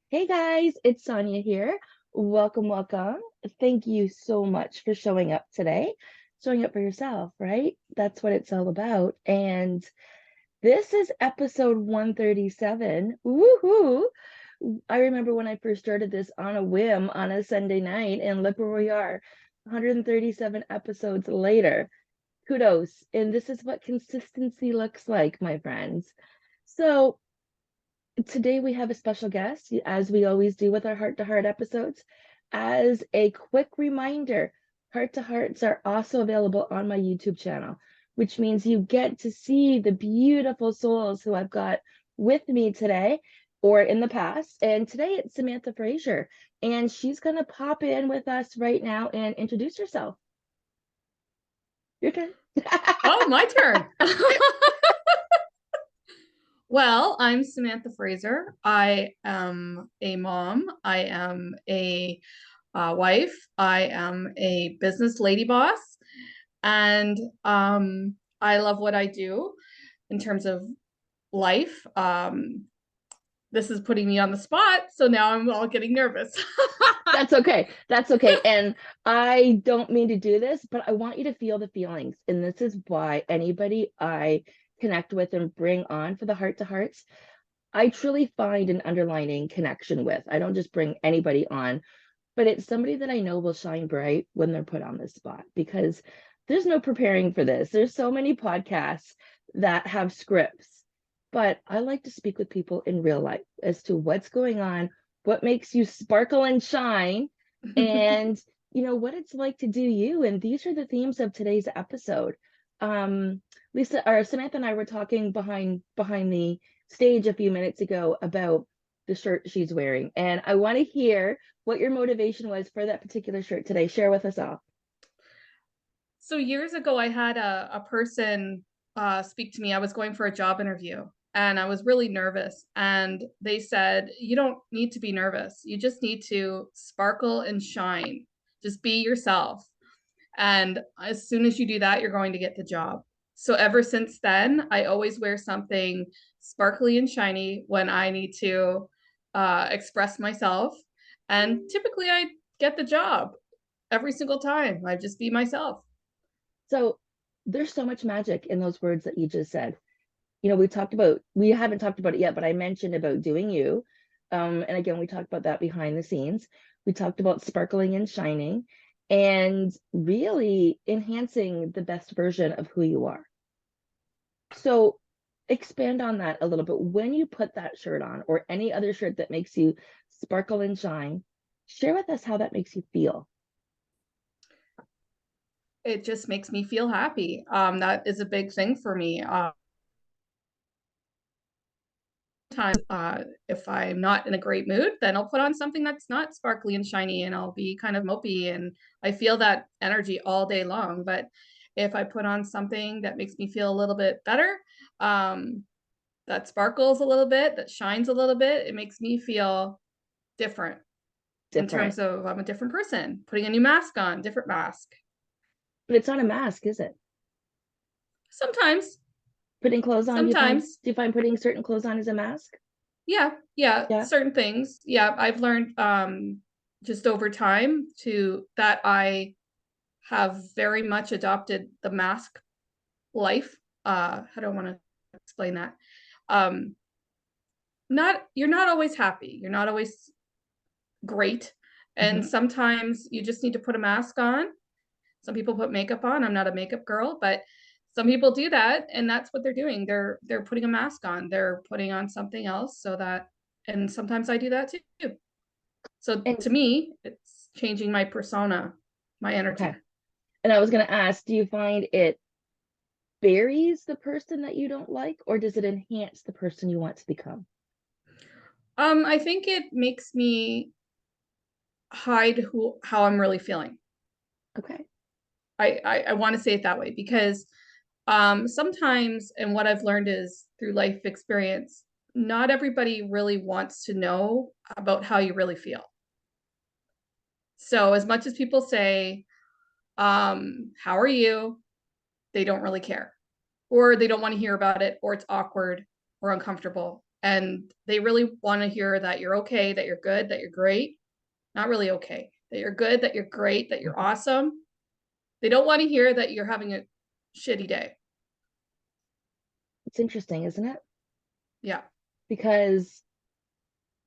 Hey guys, it's Sonya here. Welcome, welcome. Thank you so much for showing up today. Showing up for yourself, right? That's what it's all about. And this is episode 137. Woohoo! I remember when I first started this on a whim on a Sunday night, and look where we are, 137 episodes later. Kudos. And this is what consistency looks like, my friends. So, today we have a special guest, as we always do with our heart to heart episodes. As a quick reminder, heart to hearts are also available on my YouTube channel, which means you get to see the beautiful souls who I've got with me today or in the past. And today it's Samantha Frazer, and she's going to pop in with us right now and introduce herself. Your turn. Oh, my turn. Well, I'm Samantha Frazer. I am a mom. I am a wife. I am a business lady boss. And I love what I do in terms of life. This is putting me on the spot. So now I'm all getting nervous. That's okay. That's okay. And I don't mean to do this, but I want you to feel the feelings. And this is why anybody I connect with and bring on for the heart to hearts, I truly find an underlining connection with. I don't just bring anybody on, but it's somebody that I know will shine bright when they're put on this spot because there's no preparing for this. There's so many podcasts that have scripts, but I like to speak with people in real life as to what's going on, what makes you sparkle and shine, and what it's like to do you. And these are the themes of today's episode. Lisa or Samantha and I were talking behind the stage a few minutes ago about the shirt she's wearing, and I want to hear what your motivation was for that particular shirt today. Share with us all. So years ago, I had a person speak to me. I was going for a job interview and I was really nervous. And they said, "You don't need to be nervous. You just need to sparkle and shine. Just be yourself. And as soon as you do that, you're going to get the job." So ever since then, I always wear something sparkly and shiny when I need to express myself. And typically, I get the job every single time. I just be myself. So there's so much magic in those words that you just said. We haven't talked about it yet, but I mentioned about doing you. And again, we talked about that behind the scenes. We talked about sparkling and shining and really enhancing the best version of who you are. So expand on that a little bit. When you put that shirt on or any other shirt that makes you sparkle and shine, share with us how that makes you feel. It just makes me feel happy. That is a big thing for me. Time if I'm not in a great mood, then I'll put on something that's not sparkly and shiny, and I'll be kind of mopey, and I feel that energy all day long. But if I put on something that makes me feel a little bit better, that sparkles a little bit, that shines a little bit, it makes me feel different in Different. terms of I'm a different person. Putting a new mask on, different mask. But it's not a mask, is it? Sometimes, Putting clothes on, sometimes. do you find putting certain clothes on as a mask? Yeah, Yeah. certain things. Yeah, I've learned just over time to that I have very much adopted the mask life. How do I want to explain that? Um, not You're not always happy. You're not always great. And Hmm. sometimes you just need to put a mask on. Some people put makeup on. I'm not a makeup girl, but some people do that, and that's what they're doing. They're putting a mask on. They're putting on something else so that, and sometimes I do that too. So And to me, it's changing my persona, my okay. energy. And I was going to ask, do you find it buries the person that you don't like, or does it enhance the person you want to become? I think it makes me hide how I'm really feeling. Okay. I want to say it that way because sometimes, and what I've learned is through life experience, not everybody really wants to know about how you really feel. So as much as people say, how are you? They don't really care, or they don't want to hear about it, or it's awkward or uncomfortable. And they really want to hear that you're okay, that you're good, that you're great. Not really okay, that you're good, that you're great, that you're awesome. They don't want to hear that you're having a shitty day. It's interesting, isn't it? Yeah. Because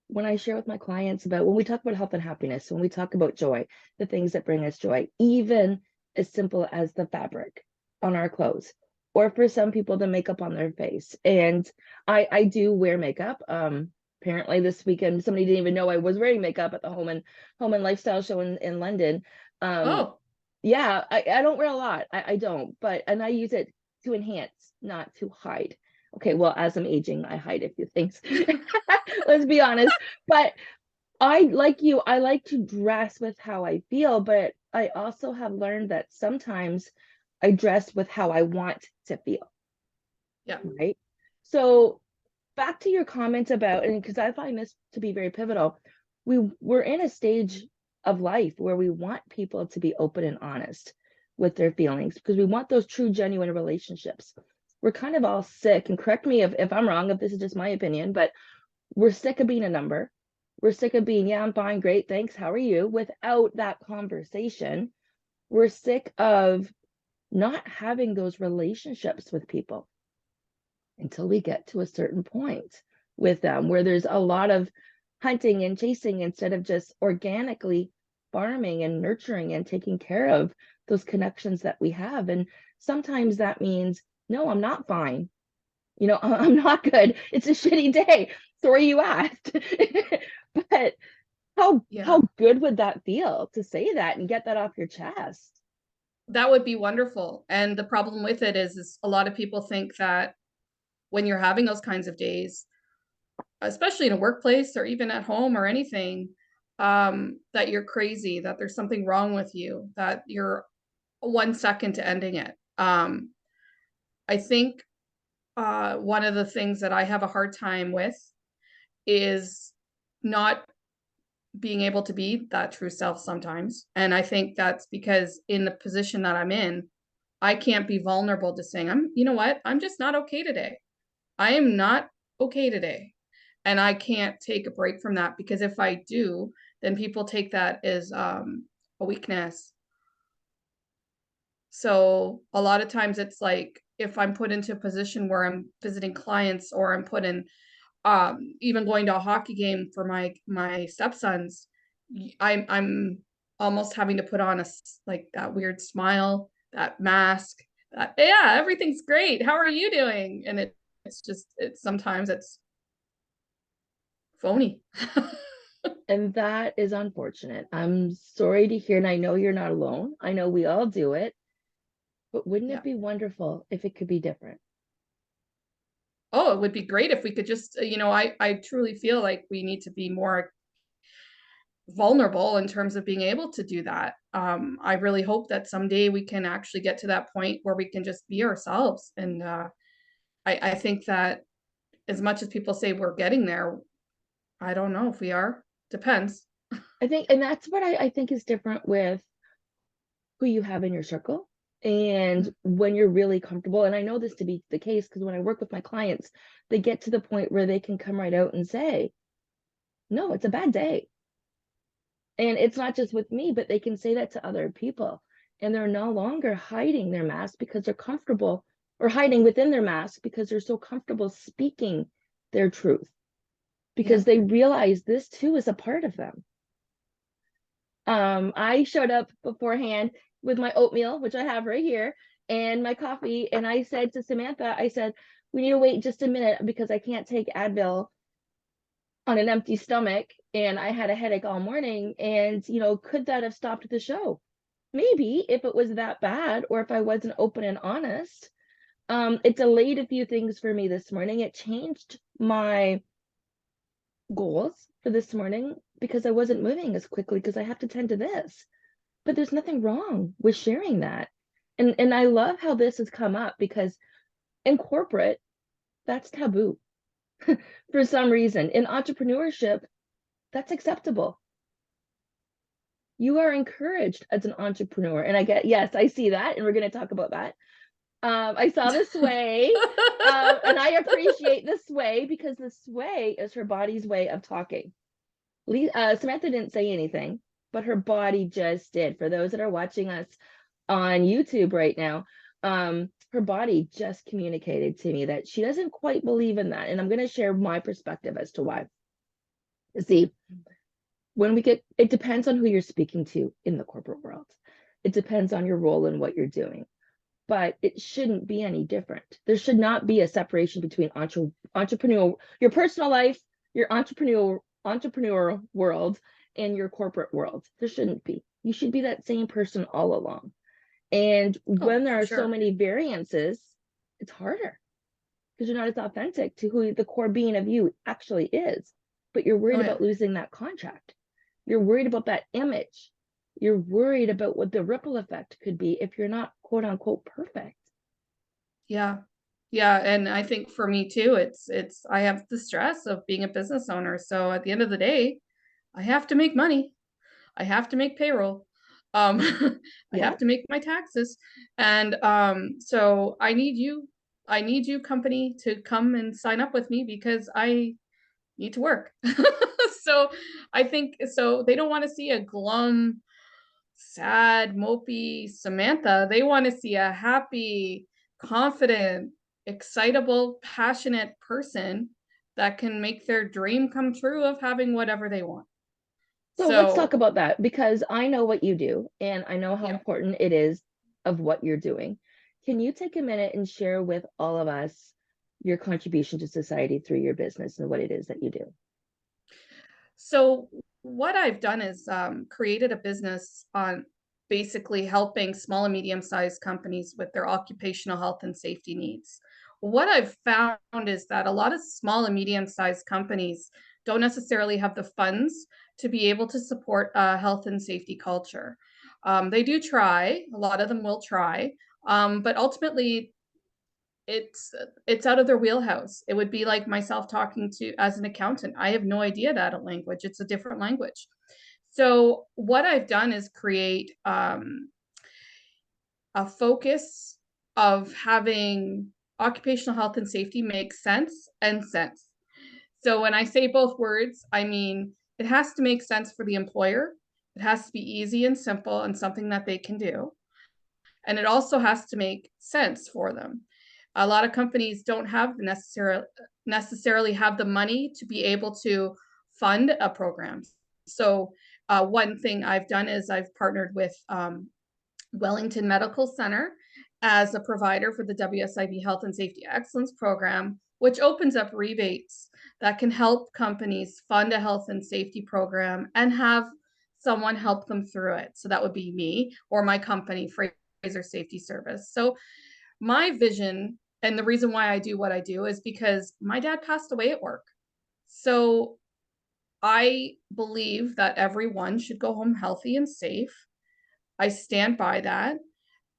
when I share with my clients about when we talk about health and happiness, when we talk about joy, the things that bring us joy, even as simple as the fabric on our clothes, or for some people, the makeup on their face. And I do wear makeup. Apparently this weekend, somebody didn't even know I was wearing makeup at the home and lifestyle show in London. Um, Oh, yeah, I don't wear a lot. I don't, and I use it to enhance, not to hide. Okay, well, as I'm aging, I hide a few things. Let's be honest. But I like you, I like to dress with how I feel, but I also have learned that sometimes I dress with how I want to feel, yeah. right? So back to your comment about, and because I find this to be very pivotal, we're in a stage of life where we want people to be open and honest with their feelings because we want those true, genuine relationships. We're kind of all sick, and correct me if I'm wrong, if this is just my opinion, but we're sick of being a number. We're sick of being, yeah, I'm fine, great, thanks, how are you? Without that conversation. We're sick of not having those relationships with people until we get to a certain point with them where there's a lot of hunting and chasing instead of just organically farming and nurturing and taking care of those connections that we have. And sometimes that means, no, I'm not fine. I'm not good. It's a shitty day. Sorry you asked. But how Yeah. good would that feel to say that and get that off your chest? That would be wonderful. And the problem with it is a lot of people think that when you're having those kinds of days, especially in a workplace or even at home or anything, that you're crazy, that there's something wrong with you, that you're 1 second to ending it. I think one of the things that I have a hard time with is not being able to be that true self sometimes. And I think that's because in the position that I'm in, I can't be vulnerable to saying, you know what, I'm just not okay today. I am not okay today. And I can't take a break from that because if I do, then people take that as a weakness. So a lot of times it's like if I'm put into a position where I'm visiting clients or I'm put in even going to a hockey game for my stepsons, I'm almost having to put on like that weird smile, that mask, that yeah, everything's great. How are you doing? And it's just it's sometimes it's phony. And that is unfortunate. I'm sorry to hear, and I know you're not alone. I know we all do it, but wouldn't it Yeah. be wonderful if it could be different? Oh, it would be great if we could just, I truly feel like we need to be more vulnerable in terms of being able to do that. I really hope that someday we can actually get to that point where we can just be ourselves. And I think that as much as people say we're getting there, I don't know if we are. Depends. I think, and that's what I think is different with who you have in your circle and when you're really comfortable. And I know this to be the case because when I work with my clients, they get to the point where they can come right out and say, no, it's a bad day. And it's not just with me, but they can say that to other people. And they're no longer hiding their mask because they're comfortable, or hiding within their mask because they're so comfortable speaking their truth Yeah. because they realize this too is a part of them. I showed up beforehand with my oatmeal, which I have right here, and my coffee. And I said to Samantha, I said, we need to wait just a minute because I can't take Advil on an empty stomach. And I had a headache all morning. And, could that have stopped the show? Maybe if it was that bad or if I wasn't open and honest. It delayed a few things for me this morning. It changed my goals for this morning because I wasn't moving as quickly because I have to tend to this. But there's nothing wrong with sharing that. And I love how this has come up because in corporate, that's taboo for some reason. In entrepreneurship, that's acceptable. You are encouraged as an entrepreneur. And I get, yes, I see that. And we're going to talk about that. I saw the sway, and I appreciate the sway because the sway is her body's way of talking. Samantha didn't say anything, but her body just did. For those that are watching us on YouTube right now, her body just communicated to me that she doesn't quite believe in that. And I'm going to share my perspective as to why. See, it depends on who you're speaking to in the corporate world. It depends on your role and what you're doing, but it shouldn't be any different. There should not be a separation between entrepreneurial, your personal life, your entrepreneur world, and your corporate world. There shouldn't be. You should be that same person all along. And Oh, when there for are so sure. many variances, it's harder because you're not as authentic to who the core being of you actually is. But you're Oh worried yeah. about losing that contract. You're worried about that image. You're worried about what the ripple effect could be if you're not quote unquote perfect. Yeah. Yeah, and I think for me too, it's I have the stress of being a business owner. So at the end of the day, I have to make money. I have to make payroll. Um, I Yeah. have to make my taxes. And so I need you company to come and sign up with me because I need to work. So I think so they don't want to see a glum, sad, mopey Samantha. They want to see a happy, confident, excitable, passionate person that can make their dream come true of having whatever they want. So let's talk So, about that because I know what you do and I know how yeah. important it is of what you're doing. Can you take a minute and share with all of us your contribution to society through your business and what it is that you do? So what I've done is created a business on basically helping small and medium-sized companies with their occupational health and safety needs. What I've found is that a lot of small and medium-sized companies don't necessarily have the funds to be able to support a health and safety culture. They do try, a lot of them will try, but ultimately it's out of their wheelhouse. It would be like myself talking to as an accountant. I have no idea that language. It's a different language. So what I've done is create a focus of having occupational health and safety make sense and sense. So when I say both words, I mean it has to make sense for the employer. It has to be easy and simple and something that they can do. And it also has to make sense for them. A lot of companies don't have necessarily have the money to be able to fund a program. So one thing I've done is I've partnered with Wellington Medical Center as a provider for the WSIB Health and Safety Excellence Program, which opens up rebates that can help companies fund a health and safety program and have someone help them through it. So that would be me or my company, Frazer Safety Service. So my vision and the reason why I do what I do is because my dad passed away at work. So I believe that everyone should go home healthy and safe. I stand by that.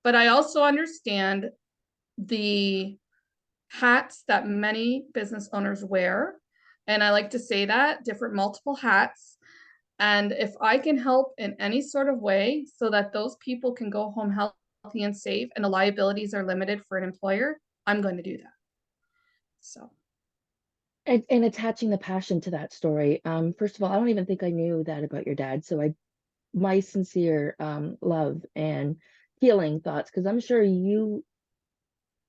But I also understand the hats that many business owners wear. And I like to say that different multiple hats. And if I can help in any sort of way so that those people can go home healthy and safe and the liabilities are limited for an employer, I'm going to do that. So, And attaching the passion to that story. First of all, I don't even think I knew that about your dad. So my sincere love and healing thoughts, because I'm sure you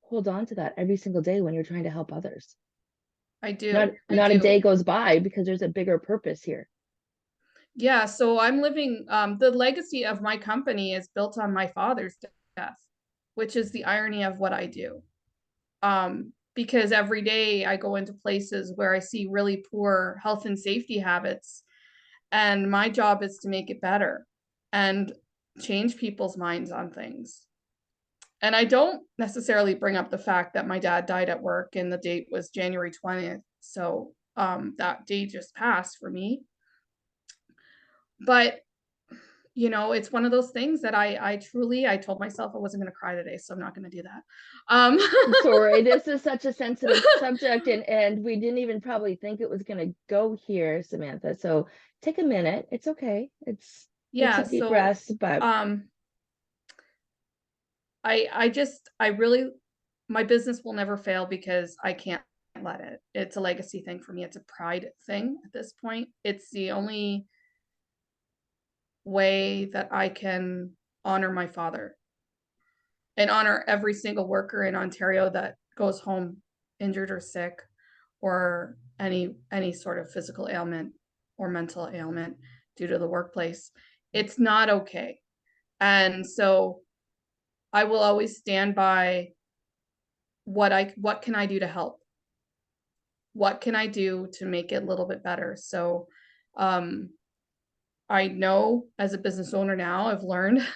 hold on to that every single day when you're trying to help others. I Not do. I not a do. day goes by because there's a bigger purpose here. Yeah. So I'm living, the legacy of my company is built on my father's death, which is the irony of what I do. Because every day I go into places where I see really poor health and safety habits, and my job is to make it better and change people's minds on things. And I don't necessarily bring up the fact that my dad died at work and the date was January 20th. So that day just passed for me. But it's one of those things that I truly I told myself I wasn't going to cry today, so I'm not going to do that. Um, Sorry, this is such a sensitive subject, and we didn't even probably think it was going to go here, Samantha. So take a minute. It's okay. It's take yeah, some deep so breaths, but um, I really my business will never fail because I can't let it. It's a legacy thing for me. It's a pride thing at this point. It's the only way that I can honor my father and honor every single worker in Ontario that goes home injured or sick or any sort of physical ailment or mental ailment due to the workplace. It's not okay. And so I will always stand by what can I do to help? What can I do to make it a little bit better? So I know as a business owner now, I've learned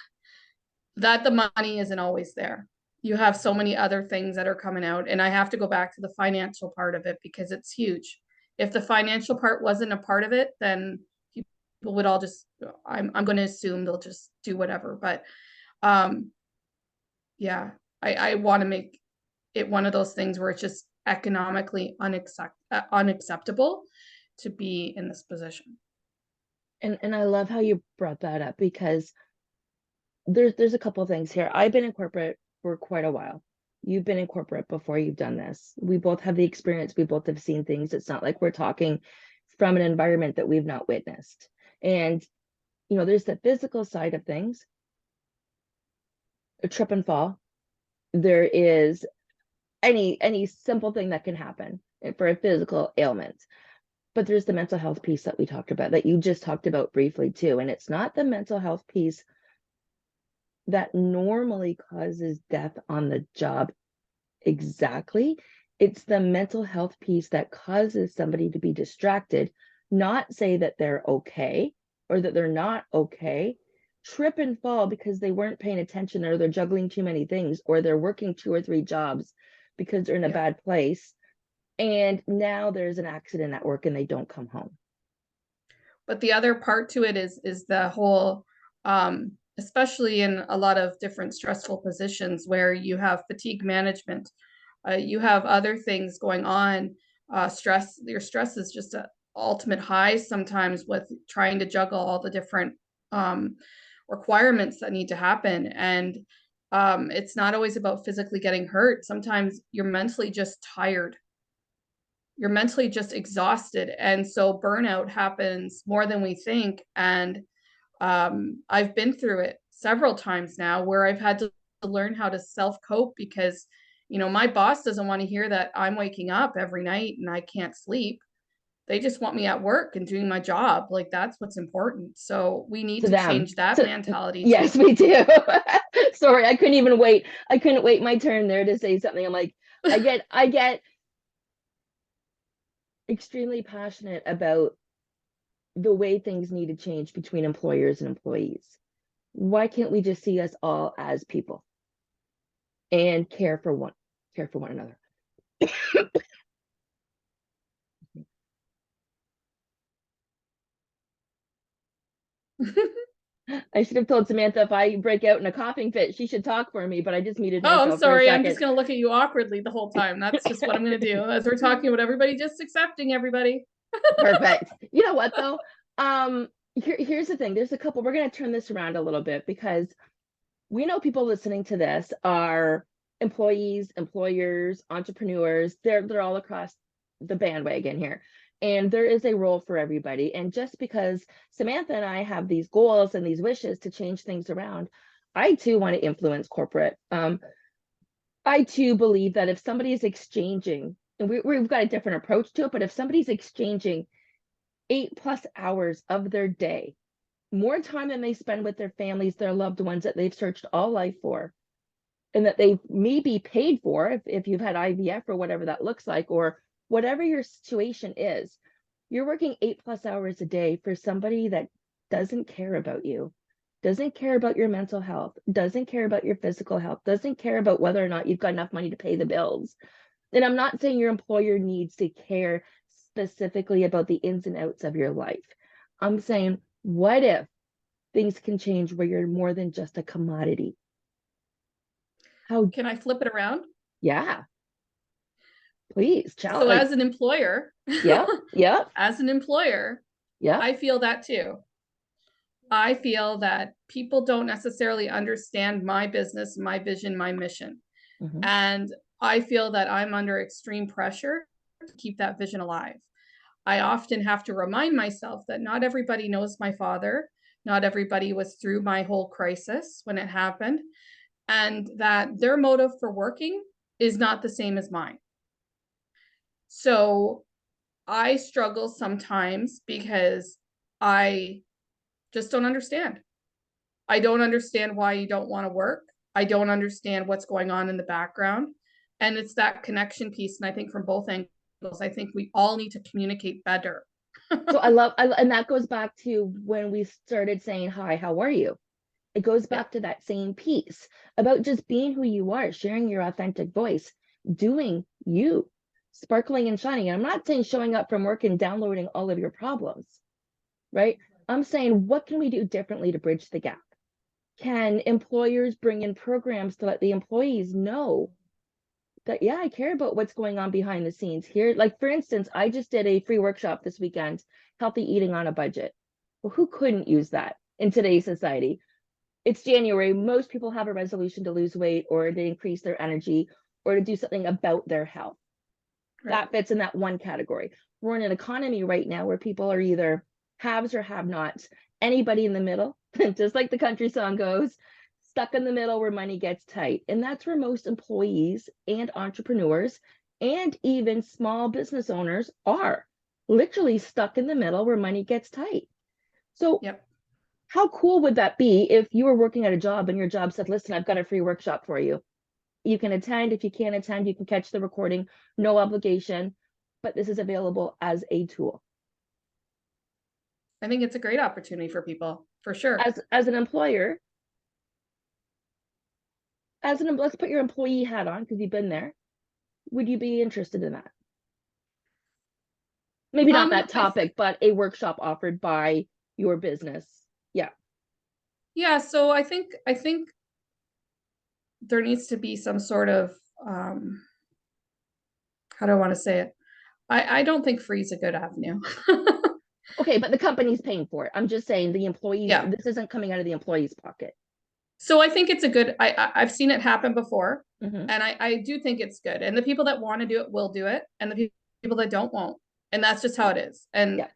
that the money isn't always there. You have so many other things that are coming out, and I have to go back to the financial part of it because it's huge. If the financial part wasn't a part of it, then people would all just, I'm going to assume they'll just do whatever. But yeah, I want to make it one of those things where it's just economically unacceptable to be in this position. And I love how you brought that up, because there's a couple of things here. I've been in corporate for quite a while. You've been in corporate before you've done this. We both have the experience. We both have seen things. It's not like we're talking from an environment that we've not witnessed. And, there's the physical side of things, a trip and fall. There is any simple thing that can happen for a physical ailment. But there's the mental health piece that we talked about, that you just talked about briefly too. And it's not the mental health piece that normally causes death on the job exactly. It's the mental health piece that causes somebody to be distracted, not say that they're okay or that they're not okay, trip and fall because they weren't paying attention, or they're juggling too many things, or they're working 2 or 3 jobs because they're in a bad place. And now there's an accident at work and they don't come home. But the other part to it is the whole, especially in a lot of different stressful positions where you have fatigue management, you have other things going on. Your stress is just an ultimate high sometimes with trying to juggle all the different requirements that need to happen. And it's not always about physically getting hurt. Sometimes you're mentally just tired. You're mentally just exhausted. And so burnout happens more than we think. And I've been through it several times now where I've had to learn how to self-cope because, my boss doesn't want to hear that I'm waking up every night and I can't sleep. They just want me at work and doing my job. Like, that's what's important. So we need To to them. change that mentality Yes, too. we do. Sorry, I couldn't even wait. I couldn't wait my turn there to say something. I'm like, I get extremely passionate about the way things need to change between employers and employees. Why can't we just see us all as people and care for one another? I should have told Samantha if I break out in a coughing fit, she should talk for me, but I just muted Oh, I'm myself for a sorry. I'm just second. going to look at you awkwardly the whole time. That's just what I'm going to do as we're talking about everybody just accepting everybody. Perfect. You know what though? Here's the thing. There's a couple, we're going to turn this around a little bit, because we know people listening to this are employees, employers, entrepreneurs. They're all across the bandwagon here. And there is a role for everybody. And just because Samantha and I have these goals and these wishes to change things around, I too want to influence corporate. I too believe that if somebody is exchanging, and we've got a different approach to it, but if somebody's exchanging 8+ hours of their day, more time than they spend with their families, their loved ones that they've searched all life for, and that they may be paid for if you've had IVF or whatever that looks like, or whatever your situation is, you're working 8+ hours a day for somebody that doesn't care about you, doesn't care about your mental health, doesn't care about your physical health, doesn't care about whether or not you've got enough money to pay the bills. And I'm not saying your employer needs to care specifically about the ins and outs of your life. I'm saying, what if things can change where you're more than just a commodity? How? Can I flip it around? Yeah, please So challenge. as an employer, Yeah, yeah, as an employer, yeah. I feel that too. I feel that people don't necessarily understand my business, my vision, my mission. Mm-hmm. And I feel that I'm under extreme pressure to keep that vision alive. I often have to remind myself that not everybody knows my father. Not everybody was through my whole crisis when it happened, and that their motive for working is not the same as mine. So I struggle sometimes because I just don't understand. I don't understand why you don't want to work. I don't understand what's going on in the background. And it's that connection piece. And I think from both angles, I think we all need to communicate better. So and that goes back to when we started saying, hi, how are you? It goes Yeah. back to that same piece about just being who you are, sharing your authentic voice, doing you, sparkling and shining. And I'm not saying showing up from work and downloading all of your problems, right? I'm saying, what can we do differently to bridge the gap? Can employers bring in programs to let the employees know that, yeah, I care about what's going on behind the scenes here? Like, for instance, I just did a free workshop this weekend, healthy eating on a budget. Well, who couldn't use that in today's society? It's January. Most people have a resolution to lose weight or to increase their energy or to do something about their health. Right. That fits in that one category. We're in an economy right now where people are either haves or have nots. Anybody in the middle, just like the country song goes, stuck in the middle where money gets tight. And that's where most employees and entrepreneurs and even small business owners are literally stuck in the middle where money gets tight. So Yep. how cool would that be if you were working at a job and your job said, listen, I've got a free workshop for you. You can attend. If you can't attend, you can catch the recording, no obligation, but this is available as a tool. I think it's a great opportunity for people, for sure. As an employer, let's put your employee hat on because you've been there. Would you be interested in that? Maybe not that topic, but a workshop offered by your business. Yeah. Yeah. So I think there needs to be some sort of how do I want to say it? I don't think free is a good avenue. Okay, but the company's paying for it. I'm just saying the employees, Yeah. this isn't coming out of the employee's pocket. So I think it's a good, I've seen it happen before, Mm-hmm. and I do think it's good. And the people that want to do it will do it, and the people that don't won't. And that's just how it is. And Yeah.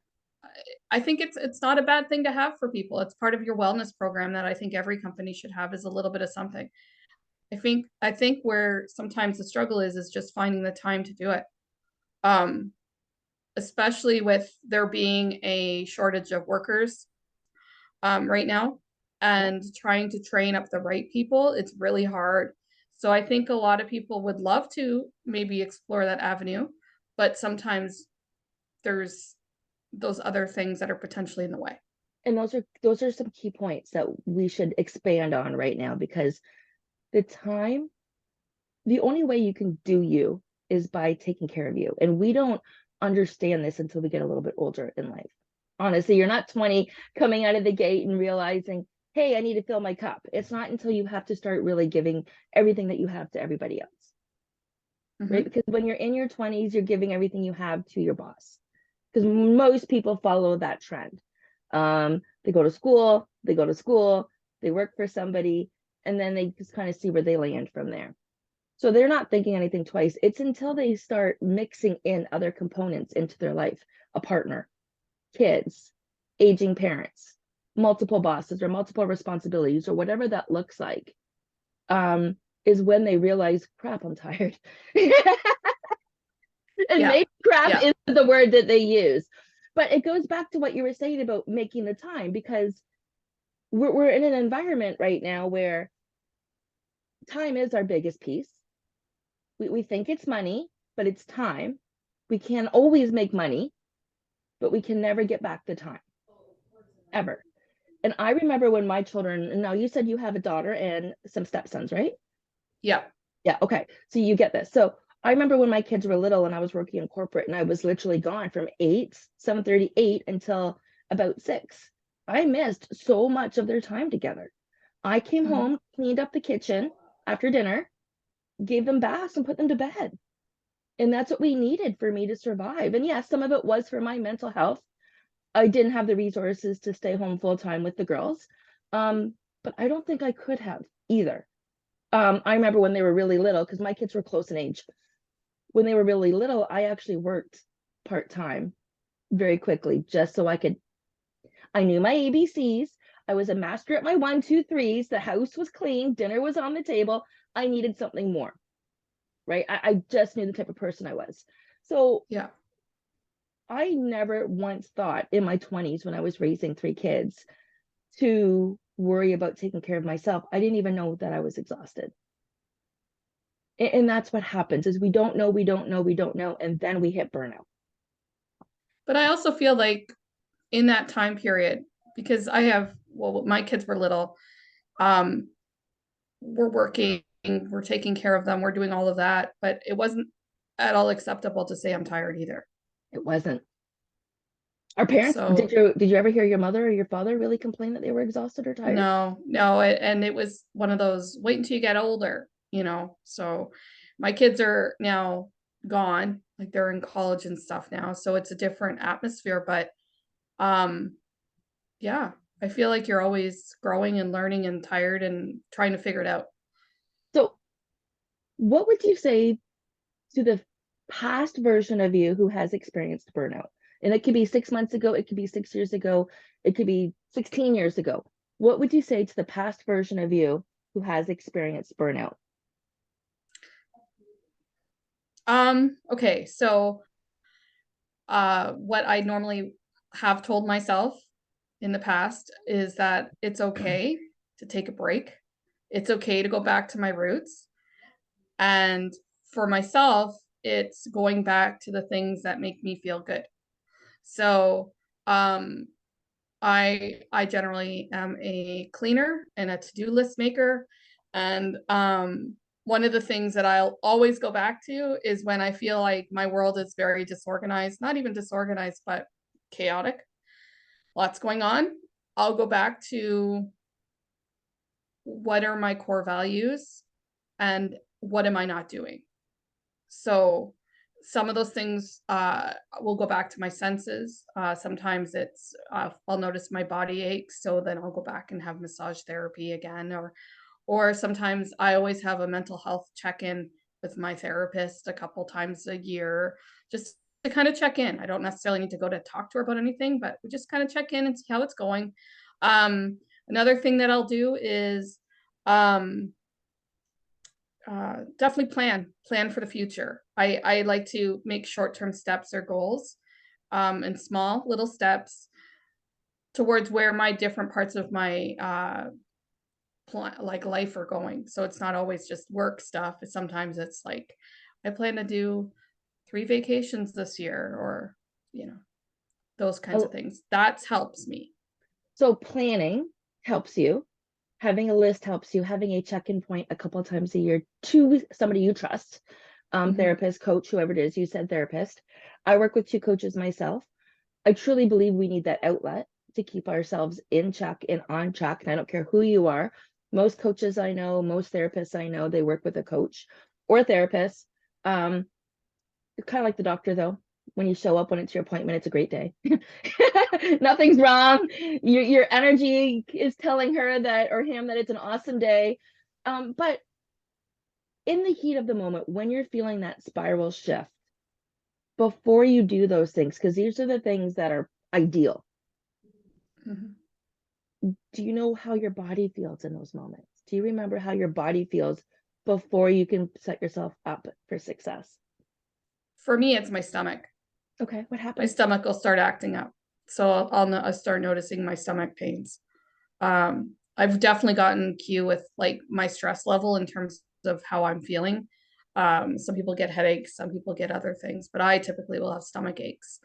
I think it's not a bad thing to have for people. It's part of your wellness program that I think every company should have, is a little bit of something. I think where sometimes the struggle is just finding the time to do it. Especially with there being a shortage of workers right now, and trying to train up the right people, it's really hard. So I think a lot of people would love to maybe explore that avenue, but sometimes there's those other things that are potentially in the way. And those are some key points that we should expand on right now, because the only way you can do you is by taking care of you. And we don't understand this until we get a little bit older in life. Honestly, you're not 20 coming out of the gate and realizing, hey, I need to fill my cup. It's not until you have to start really giving everything that you have to everybody else, right? Because when you're in your 20s, you're giving everything you have to your boss, because most people follow that trend. They go to school, they work for somebody, and then they just kind of see where they land from there. So they're not thinking anything twice. It's until they start mixing in other components into their life, a partner, kids, aging parents, multiple bosses or multiple responsibilities or whatever that looks like, is when they realize, crap, I'm tired. And maybe crap is the word that they use. But it goes back to what you were saying about making the time, because we're in an environment right now where time is our biggest piece. We think it's money, but it's time. We can always make money, but we can never get back the time, ever. And I remember when my children, and now you said you have a daughter and some stepsons, right? Yeah. Yeah. Okay. So you get this. So I remember when my kids were little and I was working in corporate and I was literally gone from 7:38 until about 6. I missed so much of their time together. I came home, cleaned up the kitchen after dinner, gave them baths and put them to bed. And that's what we needed for me to survive. And yes, some of it was for my mental health. I didn't have the resources to stay home full time with the girls. But I don't think I could have either. I remember when they were really little, because my kids were close in age. When they were really little, I actually worked part-time very quickly just so I knew my ABCs. I was a master at my one, two, threes. The house was clean, dinner was on the table. I needed something more, right? I just knew the type of person I was. So Yeah. I never once thought in my 20s when I was raising three kids to worry about taking care of myself. I didn't even know that I was exhausted. And that's what happens is we don't know, we don't know, we don't know, and then we hit burnout. But I also feel like in that time period, because well, my kids were little, um, we're working, we're taking care of them, we're doing all of that, but it wasn't at all acceptable to say I'm tired either. It wasn't. Our parents, So did you ever hear your mother or your father really complain that they were exhausted or tired? no, and it was one of those wait until you get older, So my kids are now gone, like they're in college and stuff now, so it's a different atmosphere, but um yeah, I feel like you're always growing and learning and tired and trying to figure it out. So, what would you say to the past version of you who has experienced burnout? And it could be 6 months ago, it could be 6 years ago, it could be 16 years ago. What would you say to the past version of you who has experienced burnout? Okay, so what I normally have told myself in the past is that it's okay to take a break. It's okay to go back to my roots. And for myself, it's going back to the things that make me feel good. So, um, I generally am a cleaner and a to-do list maker. And one of the things that I'll always go back to is when I feel like my world is very disorganized, not even disorganized, but chaotic, lots going on. I'll go back to what are my core values and what am I not doing? So some of those things will go back to my senses. Sometimes I'll notice my body aches, so then I'll go back and have massage therapy again, or sometimes I always have a mental health check-in with my therapist a couple times a year, just to kind of check in. I don't necessarily need to go to talk to her about anything, but we just kind of check in and see how it's going. Another thing that I'll do is um, definitely plan for the future. I like to make short-term steps or goals, and small little steps towards where my different parts of my like life are going. So it's not always just work stuff. Sometimes it's like I plan to do 3 vacations this year, or you know those kinds of Oh, things. That helps me. so planning helps you. Having a list helps you. Having a check-in point a couple of times a year to somebody you trust, Mm-hmm. therapist, coach, whoever it is. You said therapist. I work with two coaches myself. I truly believe we need that outlet to keep ourselves in check and on track. And I don't care who you are. Most coaches I know, most therapists I know, they work with a coach or a therapist. It's kind of like the doctor, though. When you show up when it's your appointment, it's a great day. Nothing's wrong. Your energy is telling her that or him that it's an awesome day. But in the heat of the moment, when you're feeling that spiral shift, before you do those things, because these are the things that are ideal, Mm-hmm. do you know how your body feels in those moments? Do you remember how your body feels before you can set yourself up for success? For me, it's my stomach. Okay, what My happens? stomach will start acting up, so I'll start noticing my stomach pains. I've definitely gotten cue with like my stress level in terms of how I'm feeling. Some people get headaches, some people get other things, but I typically will have stomach aches.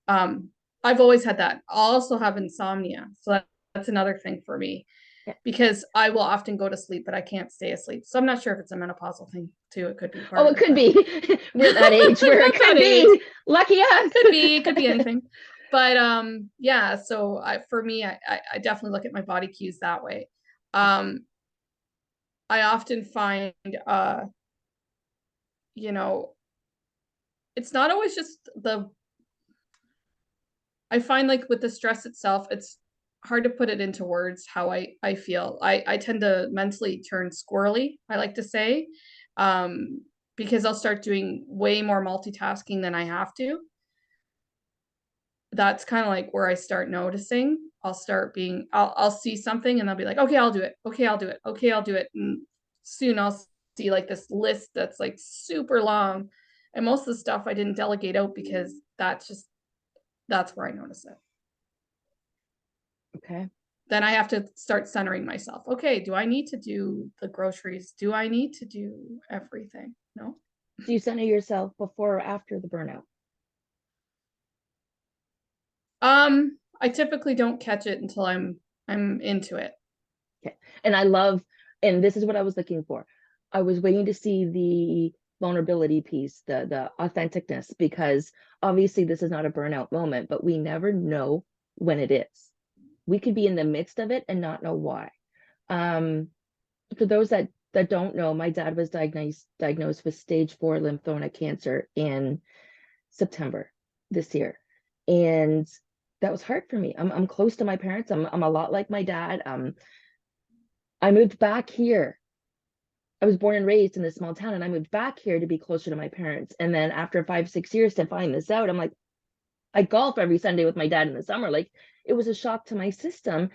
Um, I've always had that. I'll also have insomnia, so that's another thing for me Yeah. because I will often go to sleep, but I can't stay asleep. So I'm not sure if it's a menopausal thing too. It could be part Oh, of it it, could but be. We're at that age where it at that could age, be. Lucky us. it could be anything. But yeah, so for me, I definitely look at my body cues that way. Um, I often find, you know, it's not always just I find like with the stress itself, it's hard to put it into words how I feel. I tend to mentally turn squirrely, I like to say, because I'll start doing way more multitasking than I have to. That's kind of like where I start noticing. I'll see something and I'll be like, okay, I'll do it. Okay, I'll do it. Okay, I'll do it. And soon I'll see like this list that's like super long. And most of the stuff I didn't delegate out because that's where I notice it. Okay. Then I have to start centering myself. Okay, do I need to do the groceries? Do I need to do everything? No. Do you center yourself before or after the burnout? I typically don't catch it until I'm into it. Okay. And I love, and this is what I was looking for. I was waiting to see the vulnerability piece, the authenticness, because obviously this is not a burnout moment, but we never know when it is. We could be in the midst of it and not know why. Um, for those that don't know, my dad was diagnosed with stage 4 lymphoma cancer in September this year. And that was hard for me. I'm close to my parents. I'm a lot like my dad. I moved back here. I was born and raised in this small town, and I moved back here to be closer to my parents. And then after 5, 6 years to find this out, I'm like, I golf every Sunday with my dad in the summer. Like, it was a shock to my system.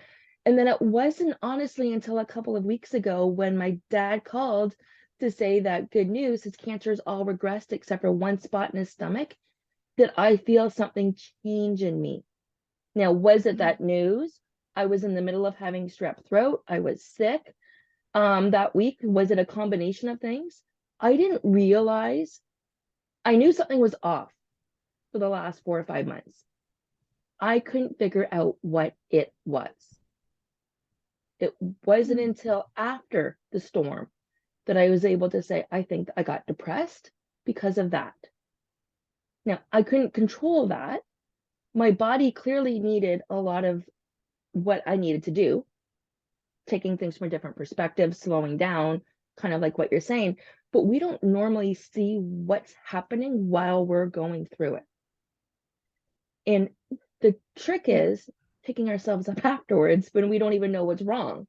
And then it wasn't honestly until a couple of weeks ago when my dad called to say that good news, his cancer's all regressed except for one spot in his stomach, that I feel something change in me. Now, was it that news? I was in the middle of having strep throat. I was sick that week. Was it a combination of things? I didn't realize. I knew something was off for the last 4 or 5 months. I couldn't figure out what it was. It wasn't until after the storm that I was able to say, I think I got depressed because of that. Now, I couldn't control that. My body clearly needed a lot of what I needed to do, taking things from a different perspective, slowing down, kind of like what you're saying. But we don't normally see what's happening while we're going through it. And the trick is picking ourselves up afterwards when we don't even know what's wrong.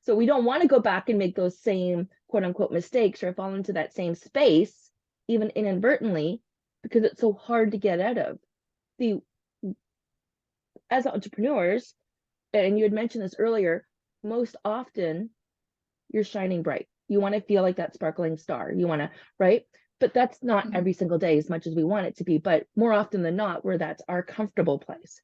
So we don't want to go back and make those same quote unquote mistakes or fall into that same space, even inadvertently, because it's so hard to get out of. The As entrepreneurs, and you had mentioned this earlier, most often you're shining bright. You want to feel like that sparkling star. You want to, right? But that's not every single day as much as we want it to be. But more often than not, where that's our comfortable place.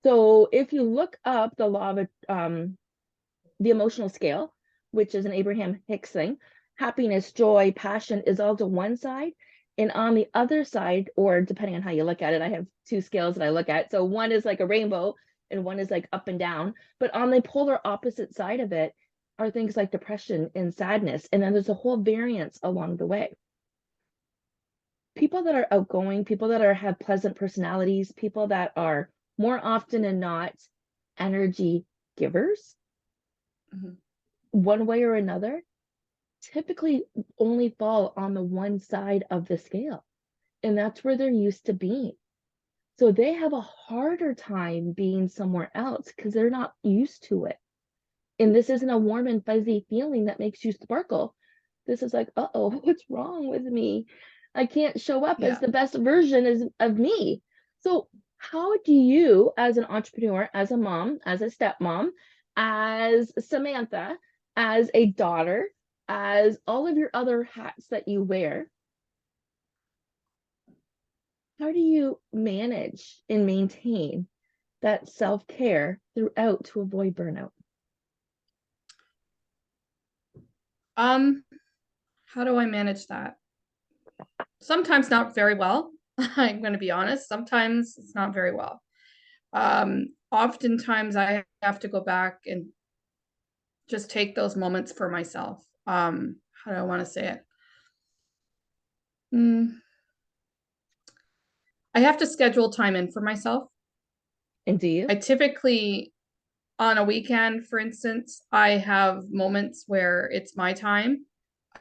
So if you look up the law of the emotional scale, which is an Abraham Hicks thing, happiness, joy, passion is all to one side. And on the other side, or depending on how you look at it, I have two scales that I look at. So one is like a rainbow and one is like up and down. But on the polar opposite side of it are things like depression and sadness. And then there's a whole variance along the way. People that are outgoing, people that have pleasant personalities, people that are more often than not energy givers, one way or another, typically only fall on the one side of the scale. And that's where they're used to being. So they have a harder time being somewhere else because they're not used to it. And this isn't a warm and fuzzy feeling that makes you sparkle. This is like, uh-oh, what's wrong with me? I can't show up as the best version of me. So how do you, as an entrepreneur, as a mom, as a stepmom, as Samantha, as a daughter, as all of your other hats that you wear, how do you manage and maintain that self-care throughout to avoid burnout? How do I manage that? Sometimes not very well. I'm going to be honest. Sometimes it's not very well. Oftentimes I have to go back and just take those moments for myself. How do I want to say it? I have to schedule time in for myself. And do you? I typically, on a weekend, for instance, I have moments where it's my time.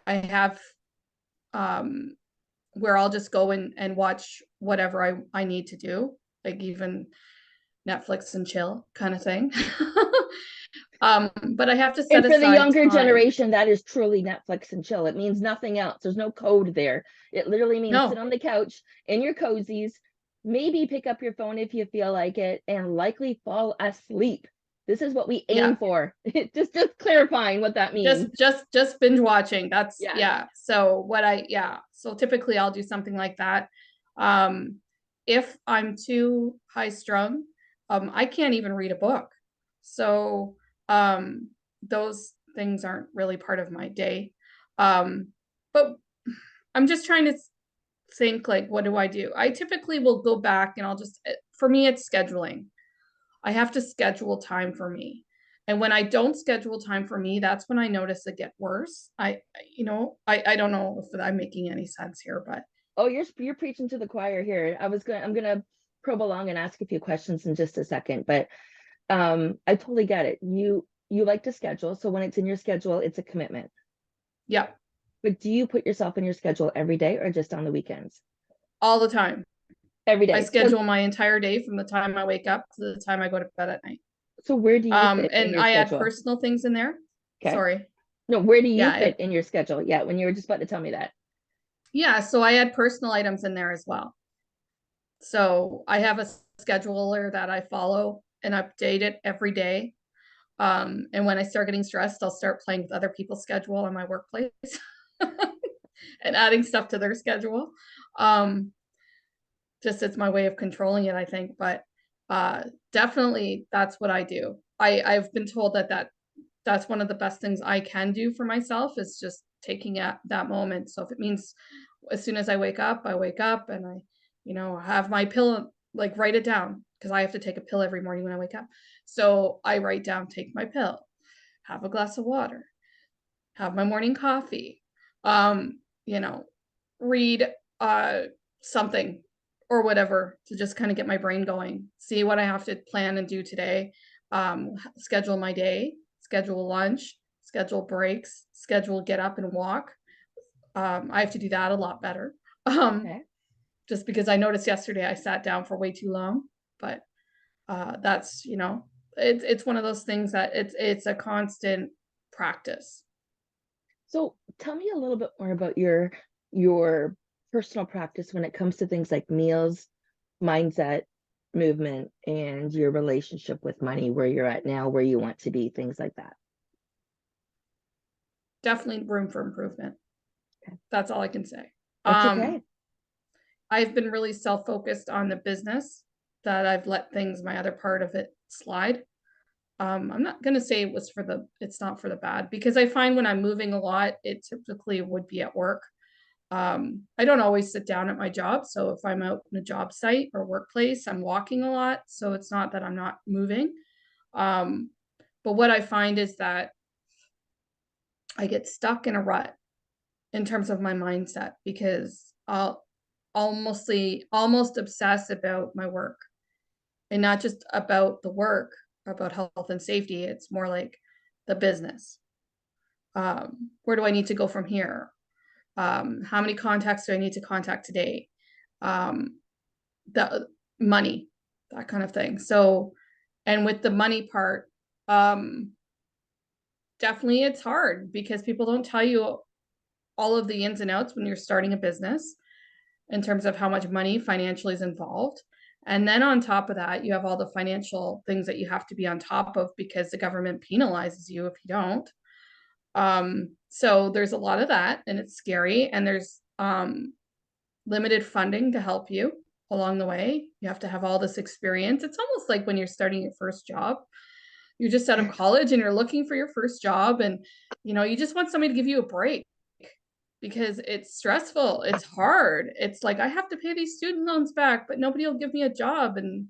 I have where I'll just go and watch whatever I need to do. Like even Netflix and chill kind of thing. But I have to set And for the aside younger time. generation, that is truly Netflix and chill. It means nothing else. There's no code there. It literally means sit No, on the couch in your cozies, maybe pick up your phone if you feel like it, and likely fall asleep. This is what we aim yeah, for. Just clarifying what that means. just binge watching. That's Yes. yeah. So what I yeah. So typically I'll do something like that. Um, if I'm too high strung, I can't even read a book. So um, those things aren't really part of my day. But I'm just trying to think like, what do I do? I typically will go back and I'll just, for me, it's scheduling. I have to schedule time for me. And when I don't schedule time for me, that's when I notice it get worse. I don't know if I'm making any sense here, but Oh, you're preaching to the choir here. I'm gonna probe along and ask a few questions in just a second, but I totally get it. You like to schedule, so when it's in your schedule, it's a commitment. yeah, But do you put yourself in your schedule every day or just on the weekends? all the time. Every I day. So schedule my entire day from the time I wake up to the time I go to bed at night. so where do you fit in And your I add schedule? personal things in there. Okay. Sorry. No, where do you Yeah, fit in your schedule? Yeah, when you were just about to tell me that. yeah. So I add personal items in there as well. So I have a scheduler that I follow and update it every day. And when I start getting stressed, I'll start playing with other people's schedule on my workplace and adding stuff to their schedule. Um, just it's my way of controlling it, I think. But definitely that's what I do. I've been told that's one of the best things I can do for myself is just taking at that moment. So if it means as soon as I wake up and I have my pill, like write it down because I have to take a pill every morning when I wake up. So I write down, take my pill, have a glass of water, have my morning coffee, um, you know, read something or whatever to just kind of get my brain going, see what I have to plan and do today, schedule my day, schedule lunch, schedule breaks, schedule get up and walk. I have to do that a lot better. Um, Okay. just because I noticed yesterday I sat down for way too long, but that's it's one of those things that it's a constant practice. So tell me a little bit more about your personal practice when it comes to things like meals, mindset, movement, and your relationship with money, where you're at now, where you want to be, things like that. Definitely room for improvement. Okay. That's all I can say. That's Um, okay. I've been really self-focused on the business that I've let things, my other part of it slide. I'm not gonna say it's not for the bad because I find when I'm moving a lot, it typically would be at work. I don't always sit down at my job. So if I'm out in a job site or workplace, I'm walking a lot. So it's not that I'm not moving. Um, but what I find is that I get stuck in a rut in terms of my mindset because I'll almost obsess about my work and not just about the work, about health and safety. It's more like the business. Where do I need to go from here? How many contacts do I need to contact today? Um, the money, that kind of thing. So, and with the money part, um, definitely it's hard because people don't tell you all of the ins and outs when you're starting a business in terms of how much money financially is involved. And then on top of that, you have all the financial things that you have to be on top of because the government penalizes you if you don't. So there's a lot of that, and it's scary. And there's limited funding to help you along the way. You have to have all this experience. It's almost like when you're starting your first job. You're just out of college and you're looking for your first job, and you just want somebody to give you a break because it's stressful. It's hard. It's like I have to pay these student loans back, but nobody will give me a job. And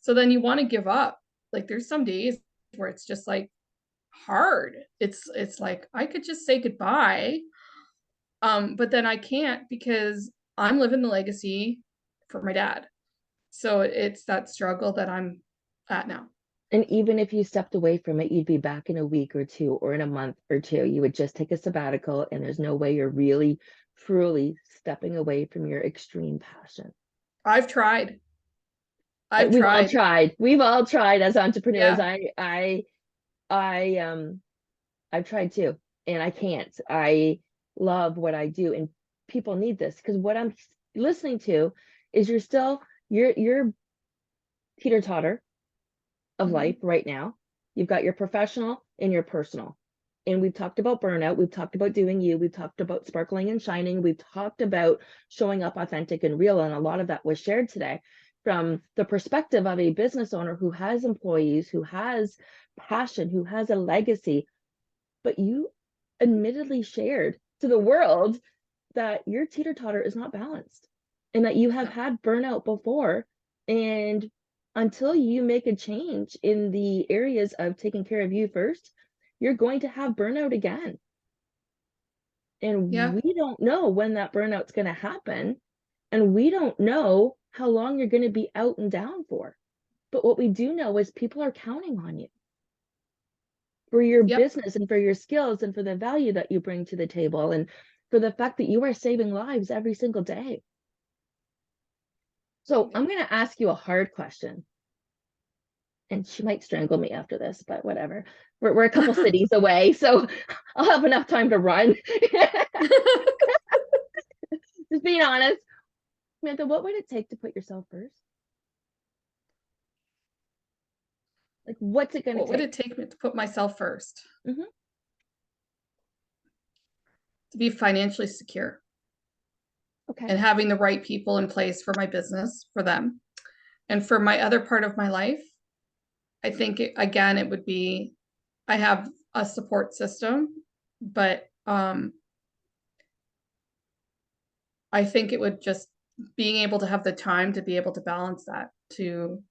so then you want to give up. Like there's some days where it's just like hard. It's like I could just say goodbye. But then I can't because I'm living the legacy for my dad. So it's that struggle that I'm at now. And even if you stepped away from it, you'd be back in a week or two or in a month or two. You would just take a sabbatical, and there's no way you're really, truly stepping away from your extreme passion. I've tried. I've We've all tried. tried. We've all tried as entrepreneurs. Yeah. I I've tried too, and I can't. I love what I do, and people need this because what I'm listening to is you're teeter-totter of life Mhm. right now. You've got your professional and your personal. And we've talked about burnout. We've talked about doing you. We've talked about sparkling and shining. We've talked about showing up authentic and real. And a lot of that was shared today from the perspective of a business owner who has employees, who has passion, who has a legacy. But you admittedly shared to the world that your teeter totter is not balanced and that you have No. had burnout before. And until you make a change in the areas of taking care of you first, you're going to have burnout again. And Yeah. we don't know when that burnout's going to happen. And we don't know how long you're going to be out and down for. But what we do know is people are counting on you for your Yep. business and for your skills and for the value that you bring to the table and for the fact that you are saving lives every single day. So Yep. I'm going to ask you a hard question, and she might strangle me after this, but whatever. We're a couple cities away, so I'll have enough time to run. Just being honest. Samantha, what would it take to put yourself first? Like, what's it going to What would take? it take me to put myself first? Mm-hmm. To be financially secure Okay. and having the right people in place for my business, for them. And for my other part of my life, I think again, it would be I have a support system, but I think it would just being able to have the time to be able to balance that, to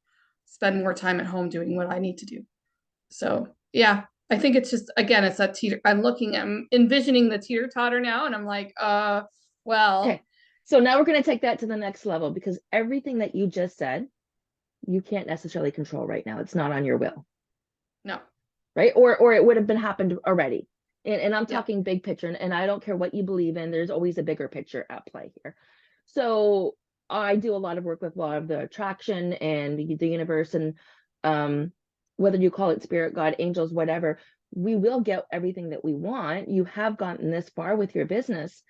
spend more time at home doing what I need to do. So yeah, I think it's just again, it's that teeter. I'm envisioning the teeter totter now, and I'm like, Okay. well, So now we're going to take that to the next level because everything that you just said, you can't necessarily control right now. It's not on your will, no, right? Or it would have been happened already. And I'm yeah, talking big picture, and I don't care what you believe in, there's always a bigger picture at play here. So I do a lot of work with a lot of the attraction and the universe, and um, whether you call it spirit, God, angels, whatever, we will get everything that we want. You have gotten this far with your business,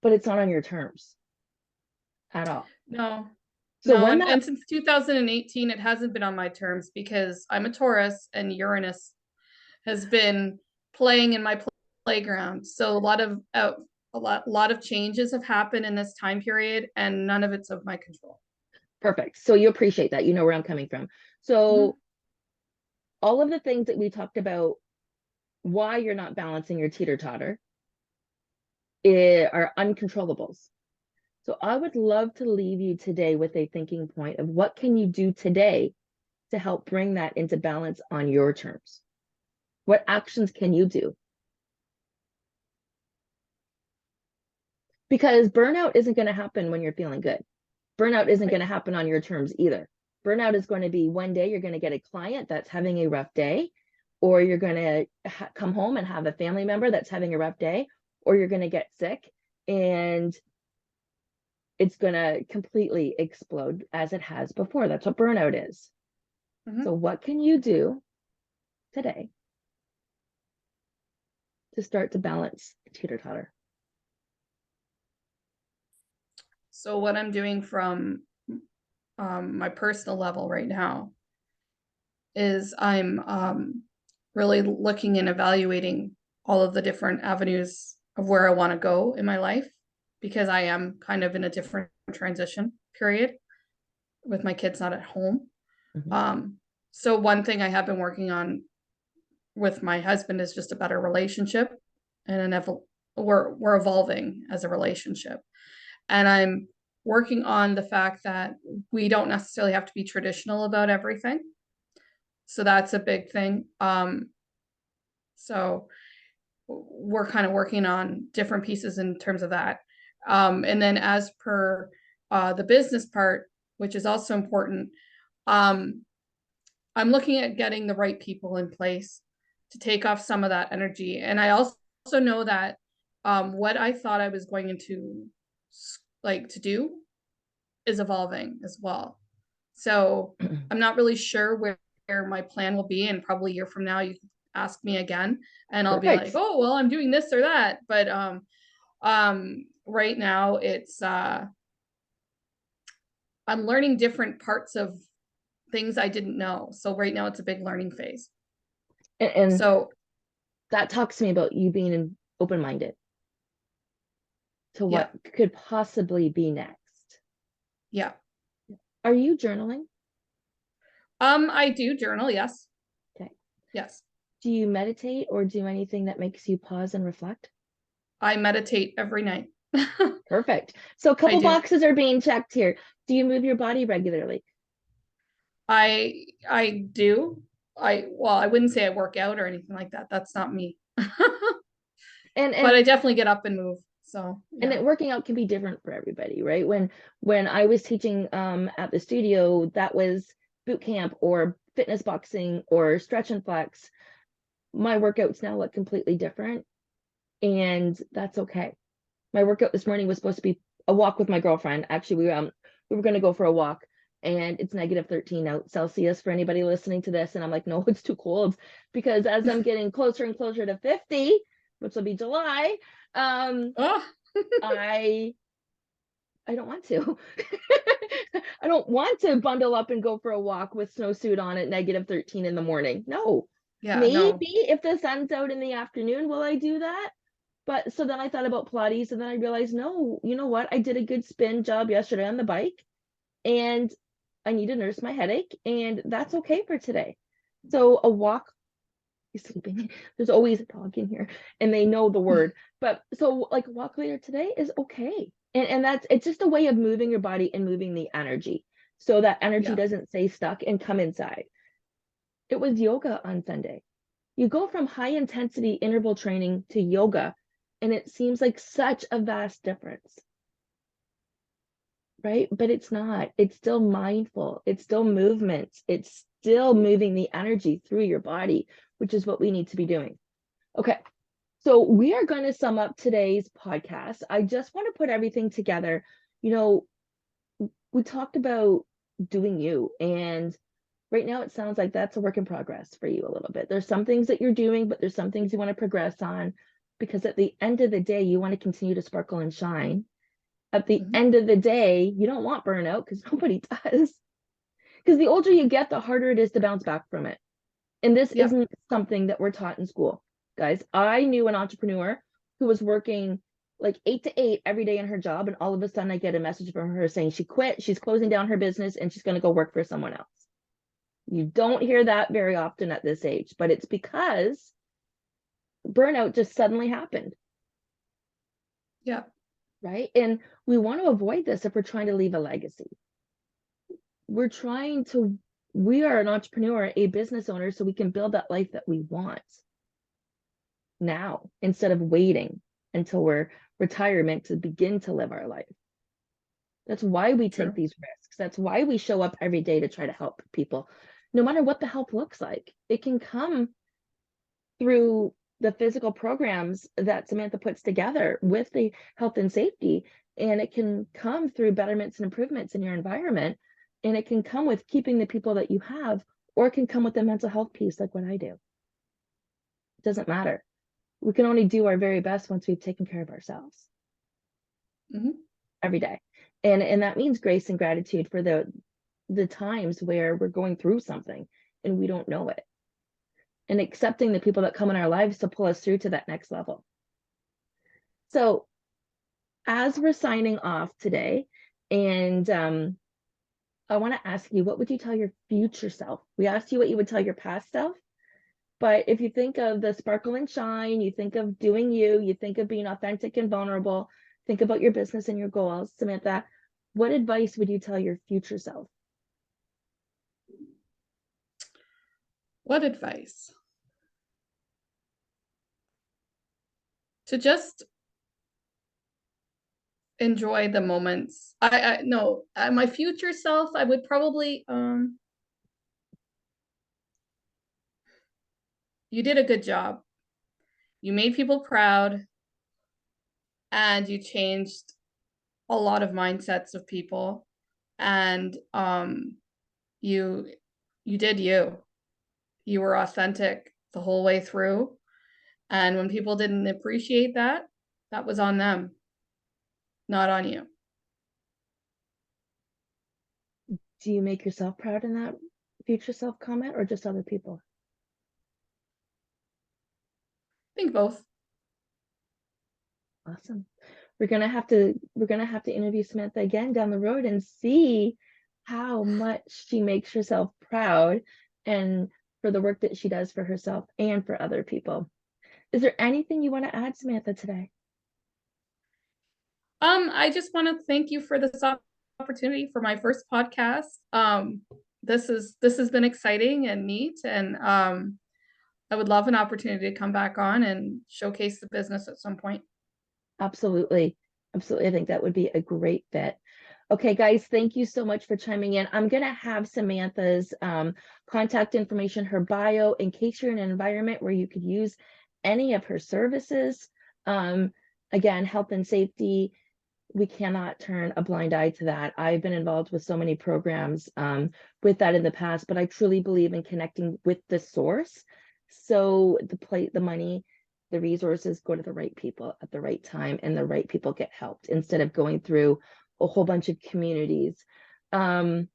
but it's not on your terms at all. no, So no, when and that, since 2018, it hasn't been on my terms because I'm a Taurus and Uranus has been playing in my playground. So a lot of changes have happened in this time period, and none of it's of my control. perfect. So you appreciate that. You know where I'm coming from. Mhm. So all of the things that we talked about, why you're not balancing your teeter totter, are uncontrollables. So I would love to leave you today with a thinking point of what can you do today to help bring that into balance on your terms? What actions can you do? Because burnout isn't going to happen when you're feeling good. Burnout isn't going Right. to happen on your terms either. Burnout is going to be one day you're going to get a client that's having a rough day, or you're going to come home and have a family member that's having a rough day, or you're going to get sick and it's going to completely explode as it has before. That's what burnout is. So, Mhm. what can you do today to start to balance teeter totter? So what I'm doing from my personal level right now is I'm really looking and evaluating all of the different avenues of where I want to go in my life because I am kind of in a different transition period with my kids not at home. Mhm. Um, so one thing I have been working on with my husband is just a better relationship and we're evolving as a relationship. And I'm working on the fact that we don't necessarily have to be traditional about everything. So that's a big thing. So we're kind of working on different pieces in terms of that. And then as per the business part, which is also important, um, I'm looking at getting the right people in place to take off some of that energy. And I also know that what I thought I was going into like to do is evolving as well. So I'm not really sure where my plan will be, and probably a year from now you can ask me again and I'll be like, Perfect. oh, well, I'm doing this or that. But right now it's I'm learning different parts of things I didn't know. So right now it's a big learning phase. And So that talks to me about you being open-minded to yeah, what could possibly be next. yeah. Are you journaling? I do journal, yes. Okay. Yes. Do you meditate or do anything that makes you pause and reflect? I meditate every night. Perfect. So a I couple do. boxes are being checked here. Do you move your body regularly? I do. I wouldn't say I work out or anything like that. That's not me. And But and I definitely get up and move. So yeah. working out can be different for everybody, right? When I was teaching at the studio, that was boot camp or fitness boxing or stretch and flex. My workouts now look completely different, and that's okay. My workout this morning was supposed to be a walk with my girlfriend. Actually, we were going to go for a walk, and it's negative 13 out Celsius for anybody listening to this. And I'm like, no, it's too cold, because as I'm getting closer and closer to 50, which will be July, Oh, I I don't want to. I don't want to bundle up and go for a walk with snowsuit on at negative 13 in the morning. No. yeah, Maybe no. if the sun's out in the afternoon, will I do that? But so then I thought about Pilates, and then I realized, no, you know what? I did a good spin job yesterday on the bike, and I need to nurse my headache, and that's okay for today. So a walk, he's sleeping. There's always a dog in here, and they know the word. But so like a walk later today is okay. And that's it's just a way of moving your body and moving the energy. So that energy Yeah. doesn't stay stuck and come inside. It was yoga on Sunday. You go from high intensity interval training to yoga, and it seems like such a vast difference, right? But it's not. It's still mindful, it's still movement, it's still moving the energy through your body, which is what we need to be doing. Okay, so we are going to sum up today's podcast. I just want to put everything together. You know, we talked about doing you, and right now it sounds like that's a work in progress for you a little bit. There's some things that you're doing, but there's some things you want to progress on, because at the end of the day, you want to continue to sparkle and shine. At the Mhm. end of the day, you don't want burnout, because nobody does. Because the older you get, the harder it is to bounce back from it. And this Yeah. isn't something that we're taught in school. Guys, I knew an entrepreneur who was working like 8 to 8 every day in her job, and all of a sudden I get a message from her saying she quit, she's closing down her business, and she's going to go work for someone else. You don't hear that very often at this age, but it's because burnout just suddenly happened, Yeah. right? And we want to avoid this if we're trying to leave a legacy. We're trying to, we are an entrepreneur, a business owner, so we can build that life that we want now instead of waiting until we're retirement to begin to live our life. That's why we take True. these risks. That's why we show up every day to try to help people, no matter what the help looks like. It can come through the physical programs that Samantha puts together with the health and safety, and it can come through betterments and improvements in your environment, and it can come with keeping the people that you have, or it can come with a mental health piece like what I do. It doesn't matter. We can only do our very best once we've taken care of ourselves Hmm. every day. And that means grace and gratitude for the times where we're going through something and we don't know it, and accepting the people that come in our lives to pull us through to that next level. So as we're signing off today, and I want to ask you, what would you tell your future self? We asked you what you would tell your past self, but if you think of the sparkle and shine, you think of doing you, you think of being authentic and vulnerable, think about your business and your goals, Samantha, what advice would you tell your future self? What advice? To just enjoy the moments. I no, my future self, I would probably you did a good job. You made people proud and you changed a lot of mindsets of people. And you did you. You were authentic the whole way through. And when people didn't appreciate that, that was on them, not on you. Do you make yourself proud in that future self comment, or just other people? I think both. Awesome. We're gonna have to interview Samantha again down the road and see how much she makes herself proud and for the work that she does for herself and for other people. Is there anything you want to add, Samantha, today? I just want to thank you for this opportunity for my first podcast. This has been exciting and neat, and I would love an opportunity to come back on and showcase the business at some point. Absolutely. Absolutely. I think that would be a great fit. Okay, guys, thank you so much for chiming in. I'm going to have Samantha's contact information, her bio, in case you're in an environment where you could use any of her services. Again, health and safety, we cannot turn a blind eye to that. I've been involved with so many programs with that in the past, but I truly believe in connecting with the source. So the money, the resources go to the right people at the right time, and the right people get helped instead of going through a whole bunch of communities. Anyways,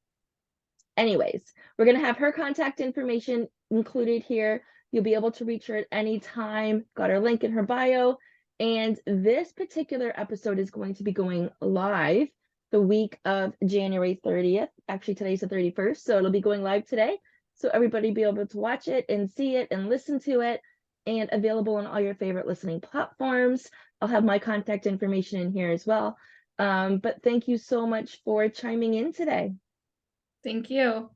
we're going to have her contact information included here. You'll be able to reach her at any time. Got her link in her bio. And this particular episode is going to be going live the week of January 30th. Actually, today's the 31st, so it'll be going live today. So everybody be able to watch it and see it and listen to it, and available on all your favorite listening platforms. I'll have my contact information in here as well. But thank you so much for chiming in today. Thank you.